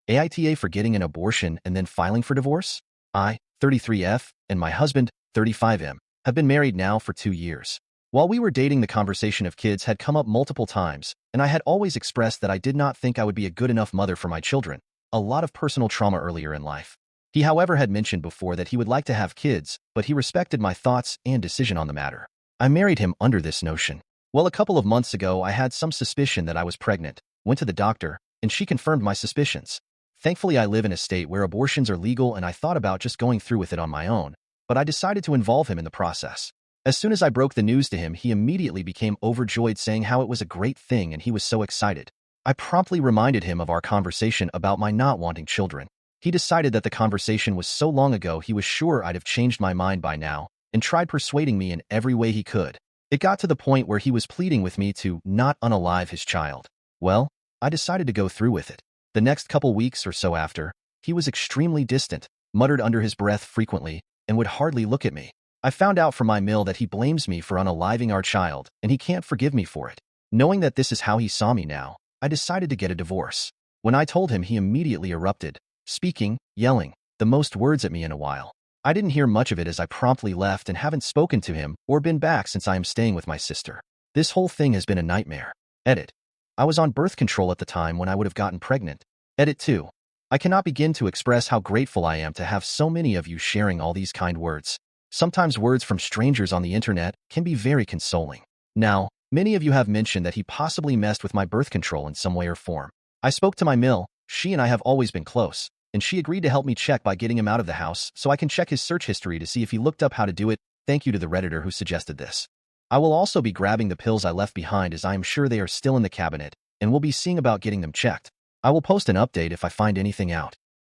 AITA for getting an abortion and then filing for divorce? I, 33F, and my husband, 35M, have been married now for 2 years. While we were dating, the conversation of kids had come up multiple times, and I had always expressed that I did not think I would be a good enough mother for my children. A lot of personal trauma earlier in life. He, however, had mentioned before that he would like to have kids, but he respected my thoughts and decision on the matter. I married him under this notion. Well, a couple of months ago, I had some suspicion that I was pregnant, went to the doctor, and she confirmed my suspicions. Thankfully, I live in a state where abortions are legal, and I thought about just going through with it on my own, but I decided to involve him in the process. As soon as I broke the news to him, he immediately became overjoyed, saying how it was a great thing and he was so excited. I promptly reminded him of our conversation about my not wanting children. He decided that the conversation was so long ago he was sure I'd have changed my mind by now, and tried persuading me in every way he could. It got to the point where he was pleading with me to not unalive his child. Well, I decided to go through with it. The next couple weeks or so after, he was extremely distant, muttered under his breath frequently, and would hardly look at me. I found out from my mill that he blames me for unaliving our child, and he can't forgive me for it. Knowing that this is how he saw me now, I decided to get a divorce. When I told him, he immediately erupted, speaking, yelling, the most words at me in a while. I didn't hear much of it as I promptly left and haven't spoken to him or been back since I am staying with my sister. This whole thing has been a nightmare. Edit. I was on birth control at the time when I would have gotten pregnant. Edit 2. I cannot begin to express how grateful I am to have so many of you sharing all these kind words. Sometimes words from strangers on the internet can be very consoling. Now, many of you have mentioned that he possibly messed with my birth control in some way or form. I spoke to my mill. She and I have always been close, and she agreed to help me check by getting him out of the house so I can check his search history to see if he looked up how to do it. Thank you to the Redditor who suggested this. I will also be grabbing the pills I left behind, as I am sure they are still in the cabinet, and will be seeing about getting them checked. I will post an update if I find anything out.